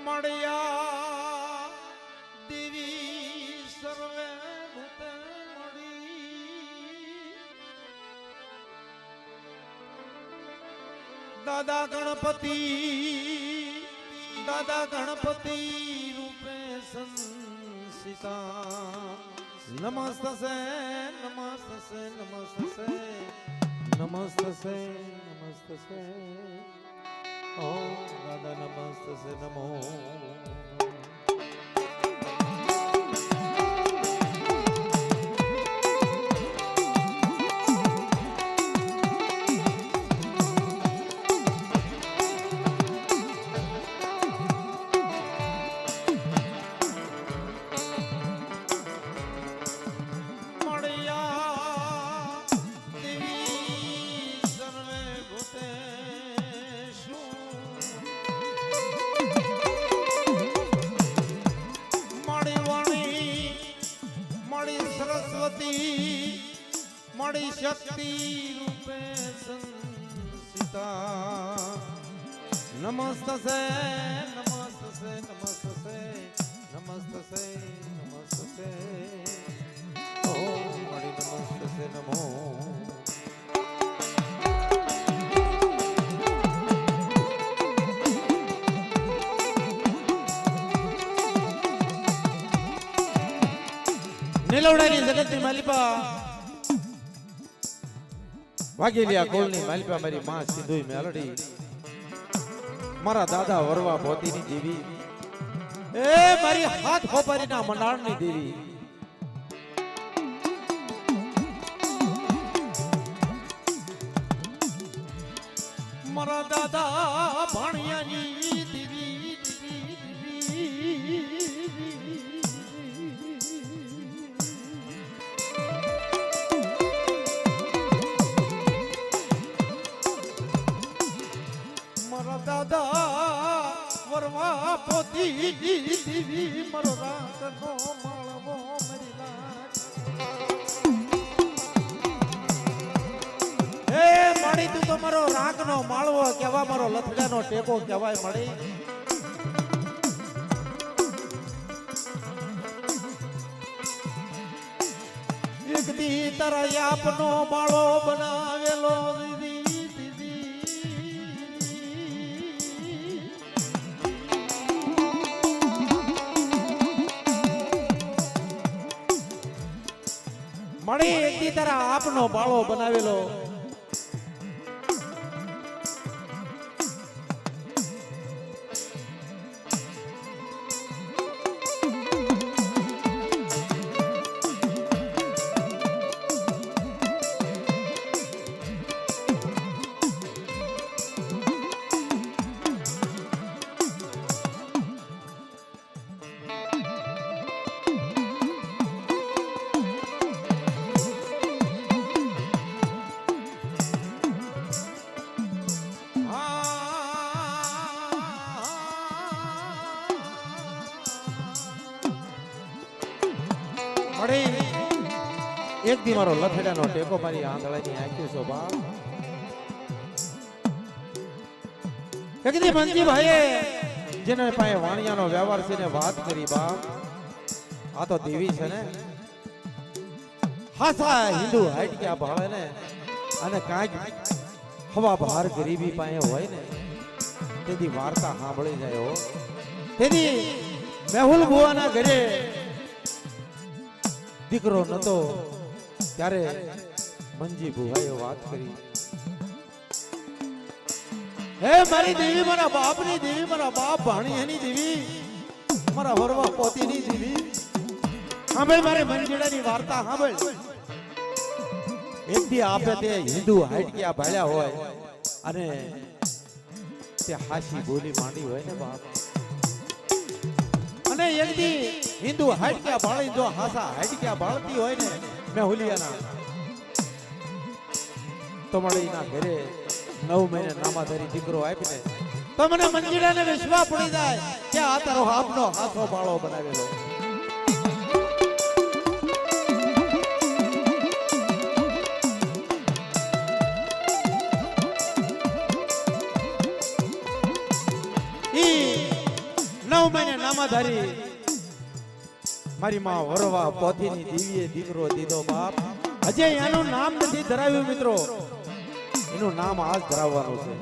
મળ્યા દેવી સર્વે ભૂતે મળી દાદા ગણપતિ રૂપે સંસિતા નમસ્તે નમસ્તે નમસ્તે નમસ્તે નમસ્તે ઓમ દાદા નમસ્તે નમો મળી શક્તિ રૂપે સંસિતા નમસ્તે નમસ્તે નમસ્તે નમસ્તે નમસ્તે ઓ મળી નમસ્તે નમો નીલવડાની જગતની માલિપા વાઘેલિયા કોલની માલિપા મારી માં સિંધુઈ મેલડી મારા દાદા વરવા પોતીની દેવી એ મારી હાથ ખોપારીના મંડાણની દેવી મારા દાદા ભાણિયાની દેવી દાદા વરવા પોતી દીવી મારો રાતનો માળવો મરી લાગ હે માડી તું તો મારો રાગનો માળવો કેવા મારો લથડાનો ટેકો કહેવાય મળી એક દી તારા આપનો માળો બનાવેલો મળી એક દી તારા આપનો બાળો બનાવેલો એક દી મારો લથડાનો ટેકો મારી આંધળાની આંખી શોભા એક દી મંજી ભાઈએ જેને પાસે વાણિયાનો વ્યવહાર છે ને વાત કરી બાપ આ તો દેવી છે ને હાસા હિન્દુ હાઈટ કે ભાળે ને અને કાંઈક હવા બહાર ગરીબી પાસે હોય ને તેની વાર્તા સાંભળી જાય હો તેની મેહુલ બુવાના ઘરે દીકરો નતો ત્યારે મંજી ભુવાએ વાત કરી હે મારી દેવી મારા બાપની દેવી મારા બાપ ભાણિયાની દેવી મારા વરવા પોતીની દેવી સાંભળ મારે મંજીડાની વાર્તા સાંભળ એક દી આપે તે હિન્દુ હાઈટક્યા ભાળ્યા હોય અને તે હાસી બોલી માંડી હોય ને બાપ અને એક દી હિન્દુ હાઈટક્યા ભાળી જો હાસા હાઈટક્યા ભાળતી હોય ને મેહુલિયાના તો મળીના ઘરે 9 મહિને નામાધારી દીકરો આપીને તો મને મંજીડાને વિશ્વાસ પડી જાય કે આ તારો આપનો હાથો બાળો બનાવેલો મહિને નામાધારી મારી માં વરવા પોતીની દીવીએ દીકરો દીધો બાપ. હજે એનું નામ નથી ધરાવ્યું મિત્રો, એનું નામ આજ ધરાવવાનું છે.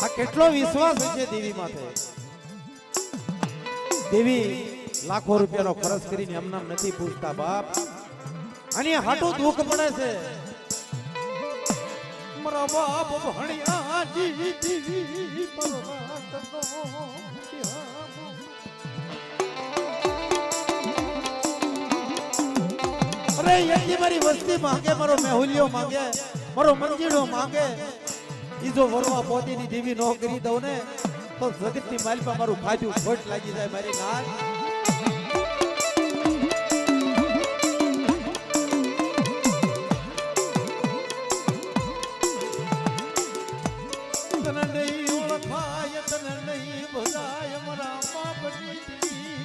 આ કેટલો વિશ્વાસ છે દેવી માથે. દેવી લાખો રૂપિયાનો ખર્ચ કરીને એમનામ નથી પૂછતા બાપ. અને હાટું દુઃખ પડે છે. મારા બાપ ભણ્યા દીવી પરમાત્મનો અરે યજી મારી વસ્તી માંગે, મારો મેહુલિયો માંગે, મારો મંજીડો માંગે. ઈ જો વરવા પોતીની દેવી નો કરી દઉં ને તો જગતની માલપા મારું ખાધું ખોટ લાગી જાય મારી નાક. તને નહીં ઓળખાય, તને નહીં ભજાય મારા બાપની દેવી.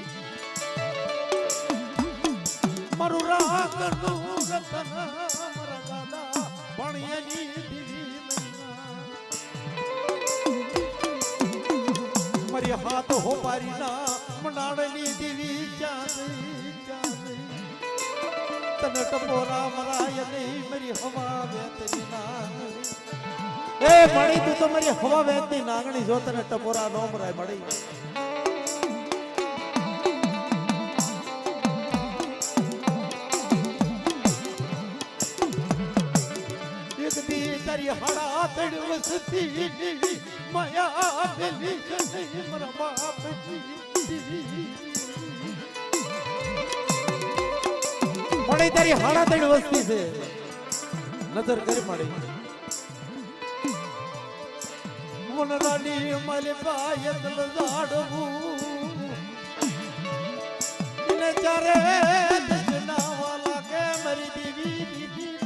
મારું રાગનું રતન મારા દાદા ભણ્યાની દેવી મારી હાથ હો પારી ના મંડાળની દેવી તને ટપોરા મરાય નહીં મારી હવા વેતની નાગણી. એ મળી તું તો મારી હવા વેતની નાગણી, જો તને ટપોરા નો મરાય મળી. તારી હાડા તડ વસતી માયા બેલી જને મારા બાપજી મળી. તારી હાડા તડ વસતી છે, નજર કરી મળી. વનરાની માલે પાયત લજાડવું ને ચારે દજના વાલા કે મરી દેવી દીદી.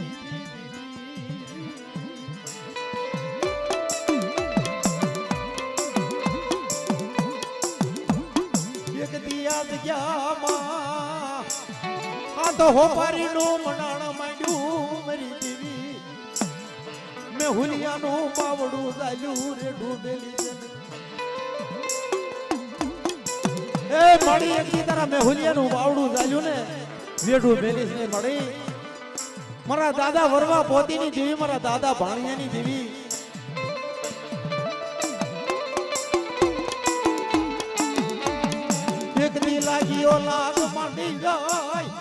તો હોપારી નું મનાણ માંડ્યું મારી દેવી. મેં હુલિયાનું બાવડું ચાલ્યું રે ડૂબેલી. એ મળી એક તારા મેં હુલિયાનું બાવડું ચાલ્યું ને વેડું બેલીસ ને મળી. મારા દાદા વરવા પોતીની દેવી, મારા દાદા ભાણિયાની દેવી. એક દી લાગીઓ લાગ માંડી જાય,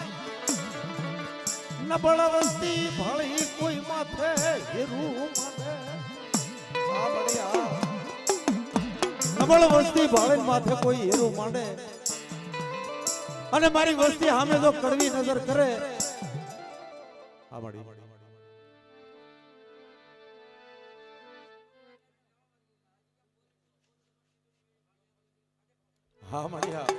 નબળ વસ્તી ભળી કોઈ માથે હેરું માને. આ બળિયા નબળ વસ્તી ભળે માથે કોઈ હેરું માંડે. અને મારી વસ્તી સામે જો કડવી નજર કરે. આ બળી હા મળ્યા.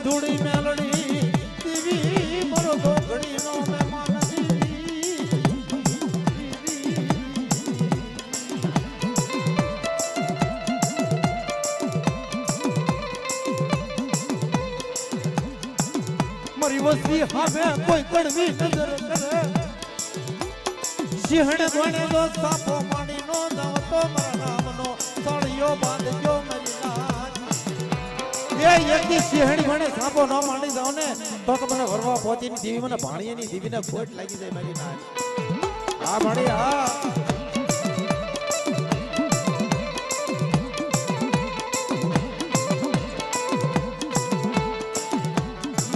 ધૂળી મેલડી દેવી મારો ઘડી નો મહેમાન મારી વસ્તી હામે કોઈ કડવી નજર કરે. સિંહણ ગણે જો સાપો માણી નો જાવ તો મારા નામનો સળિયો બાંધજો મારી નાક. એક દી સિંહણી ભણે સાપો ન માંડી જાવ ને તો મને વરવા પોતીની દેવી, મને ભાણિયાની દેવીને ખોટ લાગી જાય મારી નાક. હા ભાણી હા.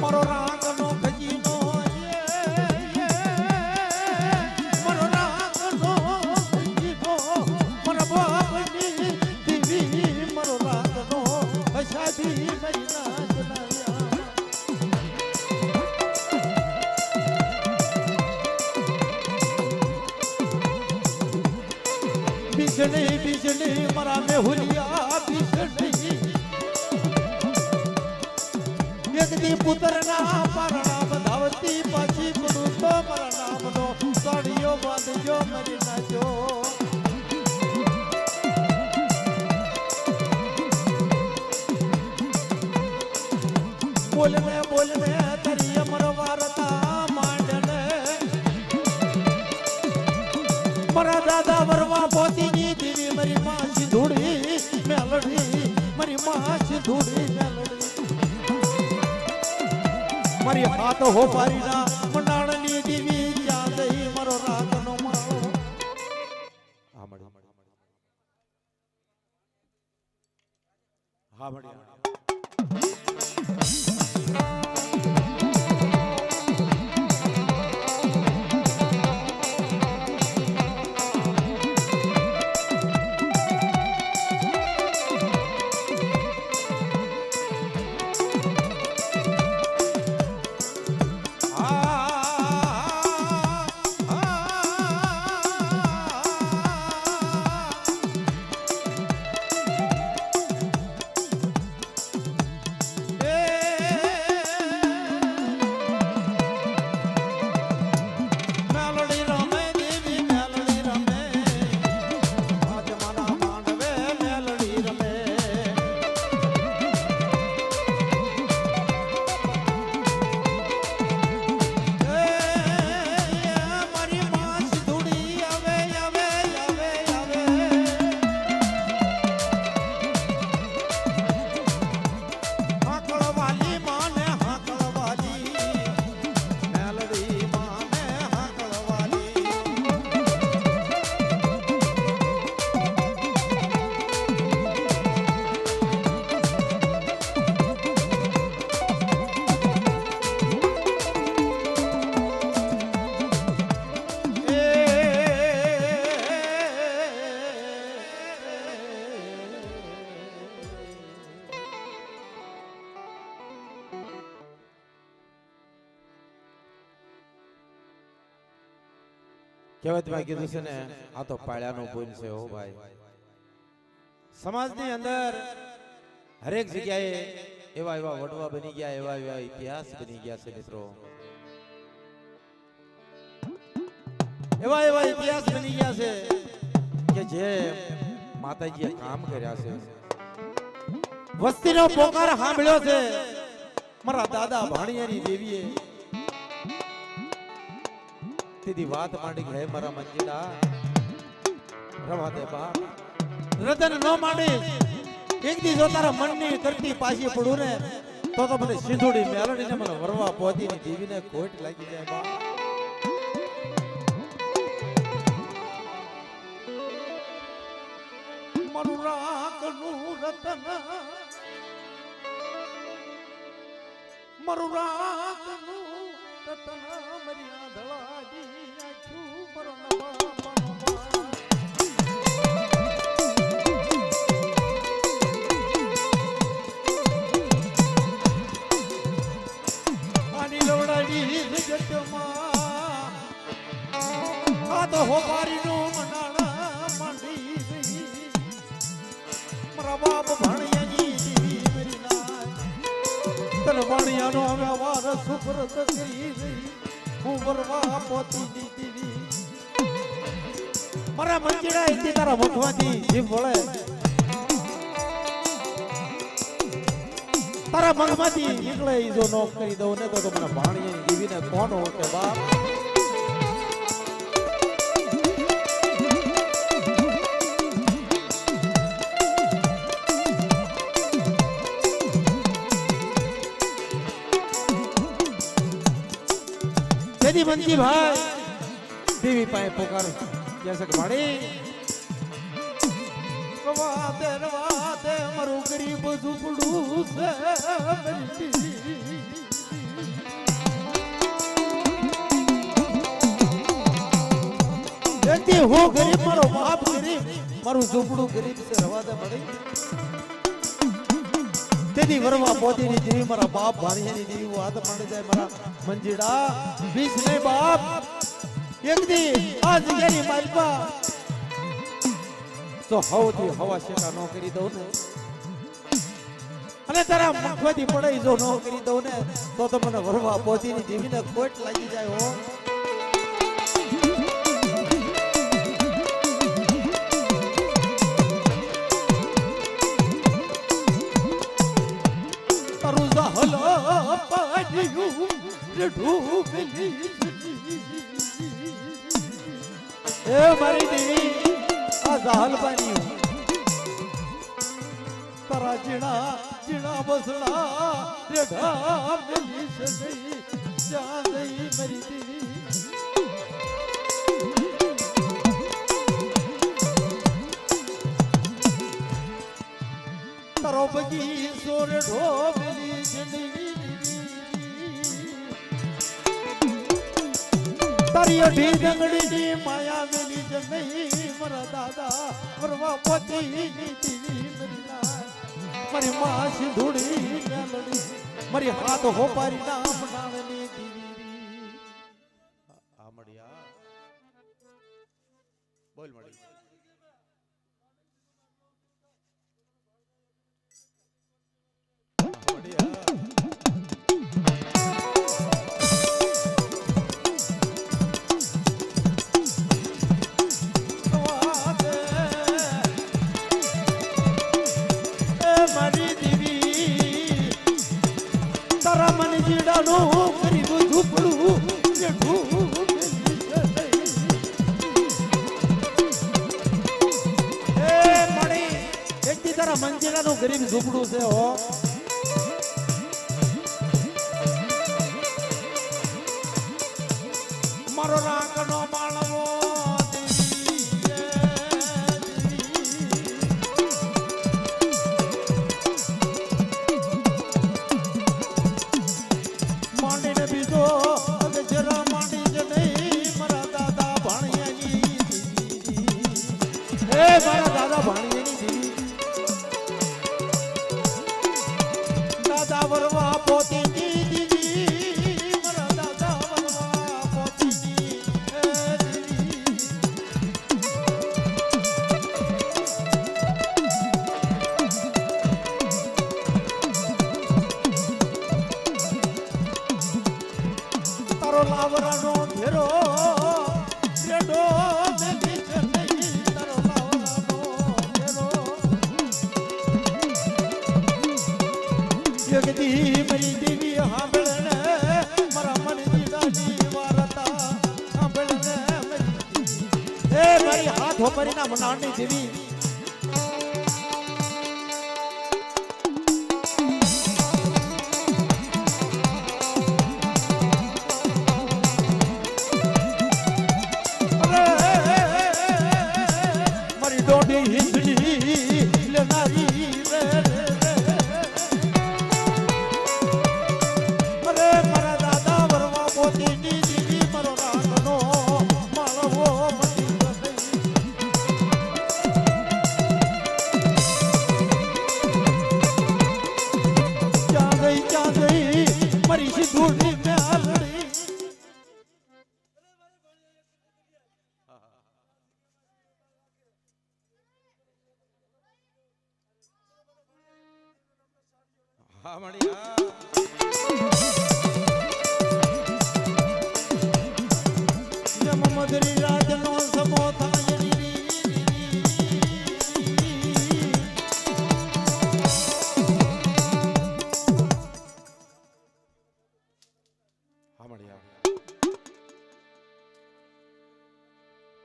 મારો રાગનો ખજીનો મારો રાગનો ખજીનો મારા બાપની દેવી, મારો રાગનો અશાદી મારી નાચ લાયા. બીજળી બીજળી મારા મેહુલિયા બીજળી. એક દી પુત્રના પારણા બધાવતી પાછી પડું તો મારા નામનો સાડીઓ બાંધજો મારી નાચો. બોલને બોલને તારી અમર વાર્તા માંડને મારા દાદા વરવા પોતીની દેવી મારી માં સિંધુડી મેલડી મારી માં સિંધુડી મેલડી મારી હાથ હો પારીના મંડાણની દેવી ક્યાં દઈ મારો રાતનો માળો હા મળી હા મળી કહેવતમાં કીધું છે ને આ તો પાળ્યાનો પૂન છે હો ભાઈ સમાજની અંદર હરેક જગ્યાએ એવા એવા વડવા બની ગયા એવા એવા ઇતિહાસ બની ગયા છે મિત્રો એવા એવા ઇતિહાસ બની ગયા છે કે જે માતાજીએ કામ કર્યા છે વસ્તીનો પોકાર સાંભળ્યો છે મારા દાદા ભાણિયાની દેવીએ સીધી વાત માંડી હે મારા મંજીડા રવા દે બાપ રતન ન માંડી એક દી જો તારા મનની કરતી પાછી પડું ને તો મને સિંધુડી મેલડીને મને વરવા પોતીની દેવીને ખોટ લાગી જાય બાપ મારું રાખનું રતન મારું રાખનું રતન મરિયા ધળાજી આખું પરણવા આની લવડાડી જગતમાં આ તો હોપારીનું મનાણા માંડી ગઈ મારા બાપ ભાણિયાની દેવી મેરી ના તન ભાણિયાનો હવે વારસ સુપરત કરી ગઈ હું વરવા પોતીની દેવી મારા મંજીડા એથી તારા મુખમાંથી જીભ વળે તારા મગમાંથી નીકળે ઈ જો નો કરી દઉં ને તો મને ભાણિયાની દેવીને કોણ હોતે બાપ यदि मंजी भाई देवी पाए पुकार जैसे कि भाड़ी रवाते मरु गरीब झुपड़ू से देखती हो गरीब मारो बाप गरीब मारू झुपड़ू गरीब से रवाते मड़ी तेरी वरवा पोतीनी देवी मारा बाप भाणियानी देवी वात માંડી જાય મારા મંજીડા બીસ ને બાપ એક દી આ જગ્યાની માલપા તો હવથી હવા શેકા નો કરી દઉં ને અને તારા મુખમાંથી પડે જો નો કરી દઉં ને તો મને વરવા પોતીની દેવીને ખોટ લાગી જાય હો તારું હલો પાડ્યું ઢૂબલી એ મારી દેવી આ ઝાલ પાણી તારા જીણા જીણા બસડા રેઢા મેલી છે જ્યાં જઈ મારી દેવી તારો બગીચો રેઢો મેલી છે તારી અઢી ડંગડીની માયા મેલી છે નહીં મારા દાદા ફરવા પોતી દીવી મારી માં સિંધુડી મેલડી મારી હાથ હોપારી નામ નાણની દીવી આ મળ્યા બોલ મળી મંજીરાનું ગરીબ ઝૂંપડું છે હો મારો રાકનો માળવો માંડીને બીજો જરા માંડી જ નહીં મારા દાદા ભાણિયાની એ મારા દાદા ભાણિયાની દાદા વરવા પોતી દીદી મારા દાદા વરવા પોતી તારો લાવરાનો ઘેરો રેડો મેલી છે નહીં તારો લાવરાનો ઘેરો જગદી મરી દેવી હાંભળને મારા મનની દાદી વારતા હાંભળને એ મારી હાથ હોપરી ના મનાની દેવી મારી દોડી હિંસડી લેનારી મારી સિંધુડી મેલડી હા મળ્યા મદરી રાજનો સમો થાય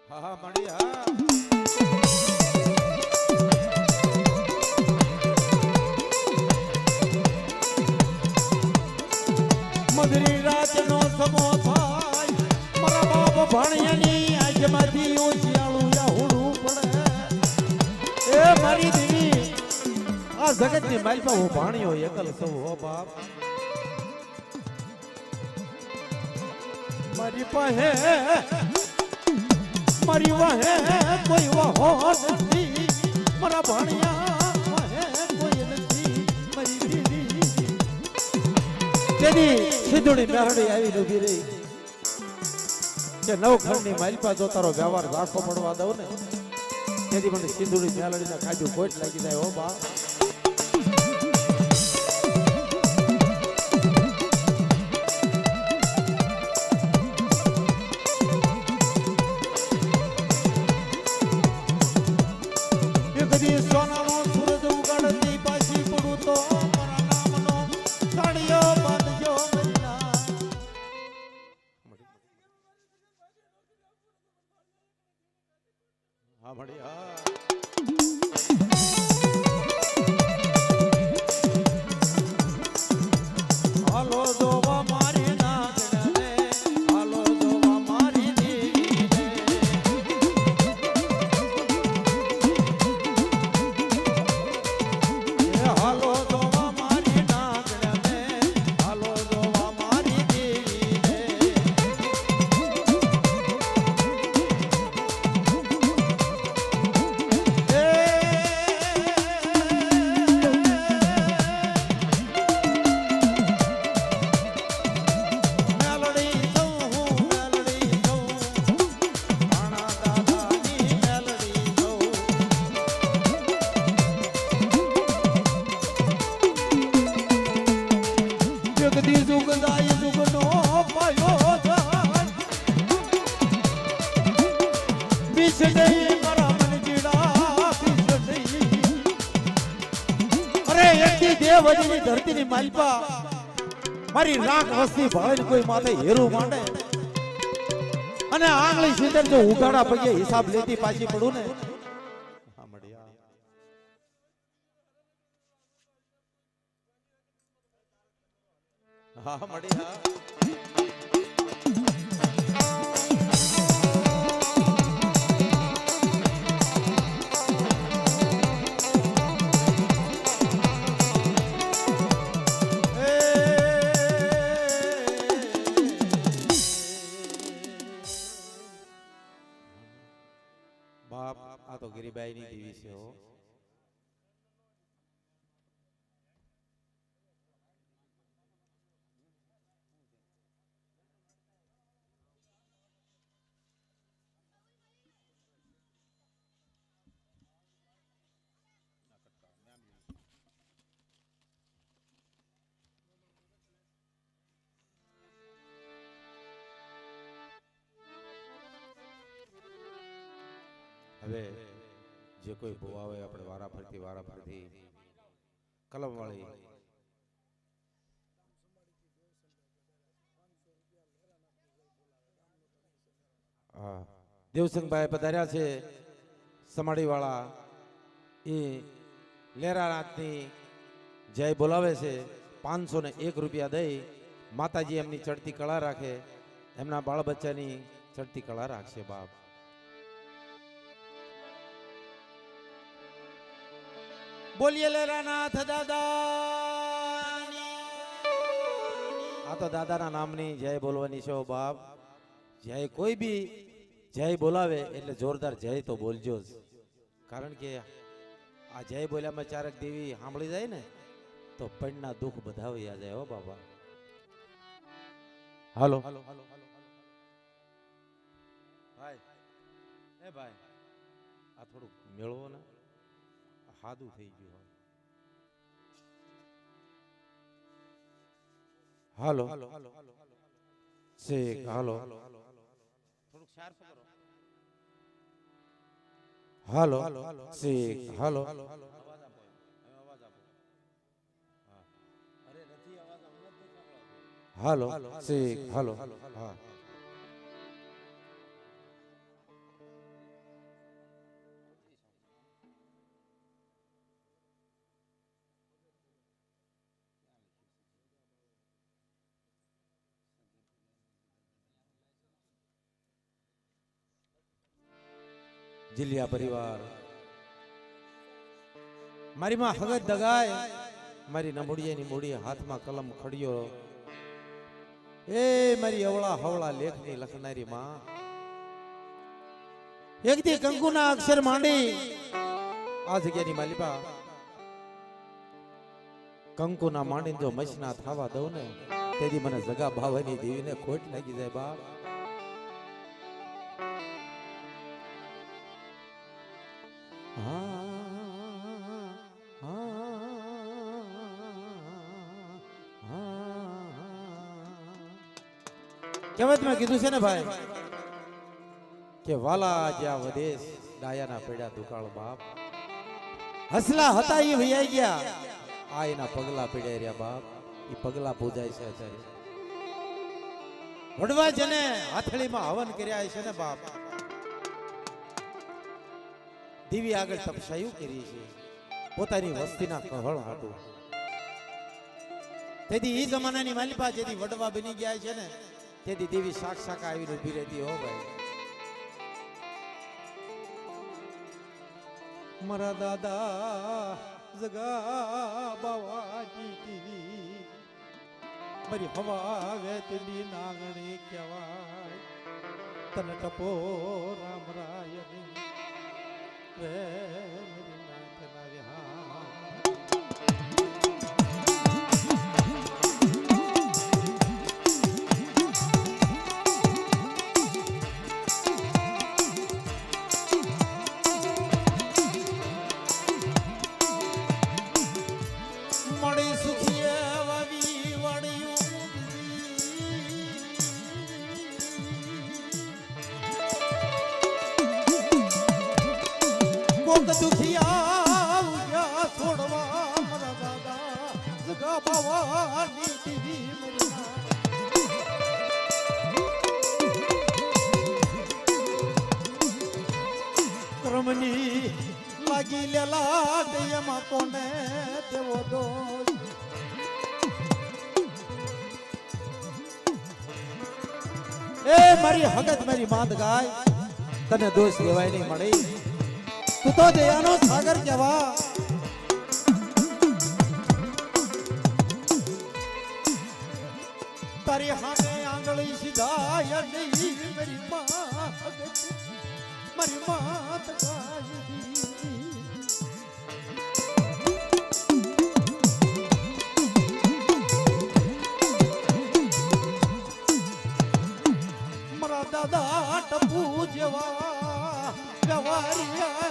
હા મળ્યા મધરી રાતનો સમો થાય મારા બાપ ભાણિયાની આજમાંથી ઓછિયાળું યાહુડું પડે એ મારી દેવી આ જગતની માલપા હું ભાણિયો એકલ સૌ હો બાપ મારી પાસે મારી વાહે કોઈ વાહો નથી મારા ભાણિયા વાહે કોઈ નથી મારી દીદી તેની સિંધુડી મેહડી આવી ઉભી રહી કે નવખંડની માલપા જો તારો વ્યવહાર ઝાખો પડવા દઉં ને તેથી મને સિંધુડી મેલડીના ખાજુ કોટ લાગી જાય હો બા સોનાનો સૂરજ ઉગાડતી પાછી પડું તો મારા નામનો સાડી મળી હા હાલો જોવા મારી નાગડને હાલો જોવા મારી દેવીને હાલો જોવા મારી નાગડને હાલો જોવા મારી દેવીને દેવજીની ધરતીની માલપા મારી રાખ વસ્તી ભાળીને કોઈ માથે હેરું માંડે અને આંગળી સિંદર જો ઉઘાડા પગે હિસાબ લેતી પાછી પડું ને હા મળ્યા હા મળ્યા બાપ આ તો ગિરિબાઈ ની દેવી છે હો હવે જે કોઈ ભૂવા હોય આપણે વારા ફરતી કલમ વાળી હા દેવસંગભાઈ પધાર્યા છે સમાડી વાળા એ લેરાનાથની જય બોલાવે છે 501 રૂપિયા દઈ માતાજી એમની ચડતી કળા રાખે એમના બાળ બચ્ચાની ચડતી કળા રાખશે બાપ બોલીએ લેરાનાથ દાદા આ તો દાદાના નામની જય બોલવાની છે બાપ જય કોઈ બી જય બોલાવે એટલે જોરદાર જય તો બોલજો જ કારણ કે આ જય બોલ્યામાં ચારક દેવી સાંભળી જાય ને તો પણના દુઃખ બધા વયા જાય હો બાબા હાલો ભાઈ એ ભાઈ આ થોડું મેળવો ને હાદું થઈ ગયું હાલો શેખ હાલો થોડુંક શાર્પ કરો હાલો શેખ હાલો અવાજ આપો અવાજ આપો અરે નથી અવાજ હાલો શેખ હાલો હા જિલ્યા પરિવાર મારી માં હગત દગાય મારી નમુડિયાની મૂડી હાથમાં કલમ ખડિયો એ મારી અવળા હવળા લેખની લખનારી માં એક દી કંકુના અક્ષર માંડી આ જગ્યાની માલિપા કંકુના માંડીને જો મસના થાવા દઉં ને તેથી મને જગા ભાવાની દેવીને ખોટ લાગી જાય બાપ કહેવત મેં કીધું છે ને ભાઈ કે વાલા જ્યાં વદેશ ડાયાના પેડા દુકાળ બાપ હસલા હતા એ વૈયા ગયા આ એના પગલા પીડ્યા રહ્યા બાપ એ પગલા પૂજાય છે અત્યારે વડવા જને હાથળીમાં હવન કર્યા છે ને બાપ દેવી આગળ તપસ્યા કરી છે પોતાની વસ્તીના કહળ હાટું. તેથી એ જમાનાની માલિપા જેથી વડવા બની ગયા છે ને તેથી દેવી સાક્ષાત આવીને ઊભી રહેતી. હો ભાઈ મારા દાદા જગા બાવાજી મારી હવા વેતની નાગણી કહેવાય તને ટપો રામ રાય રે મારી નાથના વિહાર. દુખિયા છોડવા મારા દાદા જગા બાવાની દીવી કર્મની લાગી લેલા દયમાં કોને દેવો દોષ. એ મારી હગત મારી માંદ ગાય તને દોષ દેવાય નહીં મળી. તું તો દયાનો સાગર કહેવા. તારી હામે આંગળી સીધા નહીં મારી મારી માત મારા દાદા ટપુ જેવા વ્યવહારિયા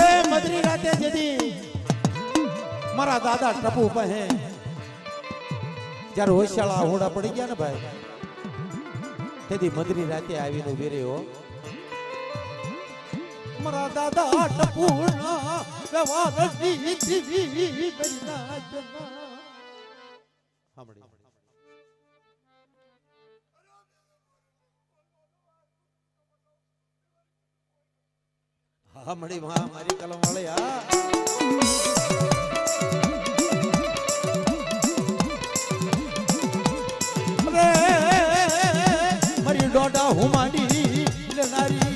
એ મદરી રાતે જેદી મારા દાદા ટપુ પહે જ્યારે હોશિયાળા હોડા પડી ગયા ને ભાઈ તેથી મદરી રાતે આવીને ઉભી રહ્યો. મારા દાદા ટપુ ના વ્યવહારની દીવી બના જના સાંભળી. હા મળી મારી કલમ વાળી. હા મારી ડોડા હું માંડી લેનારી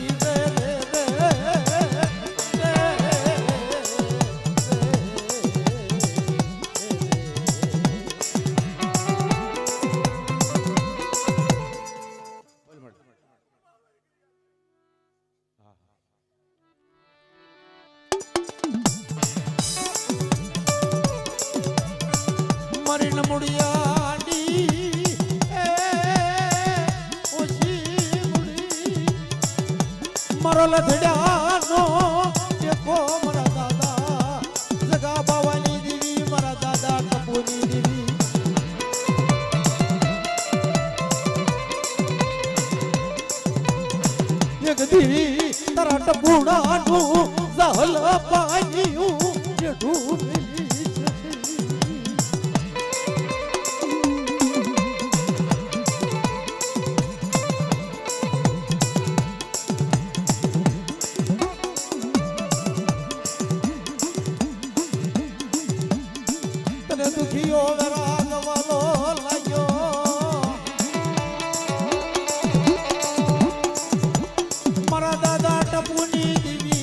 મારો લધડાનો દેખો મારા દાદા જગા બાવાની દેવી મારા દાદા ટપુની દેવી. એક દેવી તારા ટપુડાનું જહલ પાણીયું જેઠું દુખિયો રાગ વાલો લાગ્યો મારા દાદા ટપુની દીવી.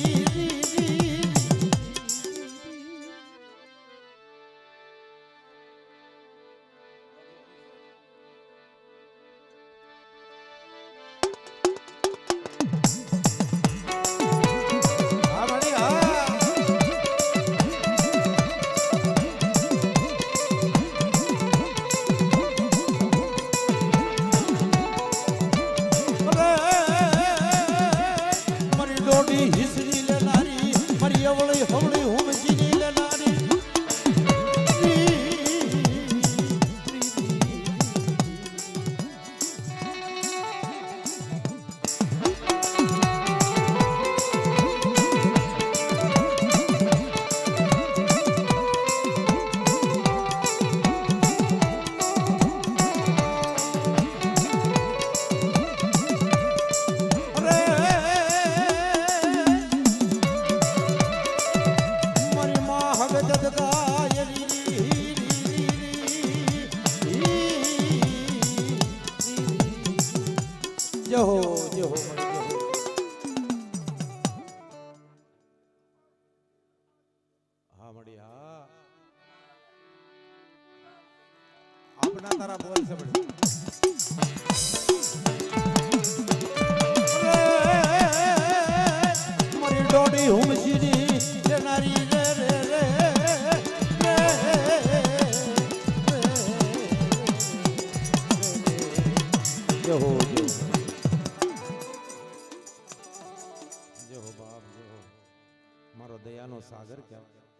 મળી હા આપના તારા બોલ છે બડી મારી ડોડી હુમસીની જનારી રે રે રે જો હો બાપ જો મારો દયાનો સાગર ક્યાં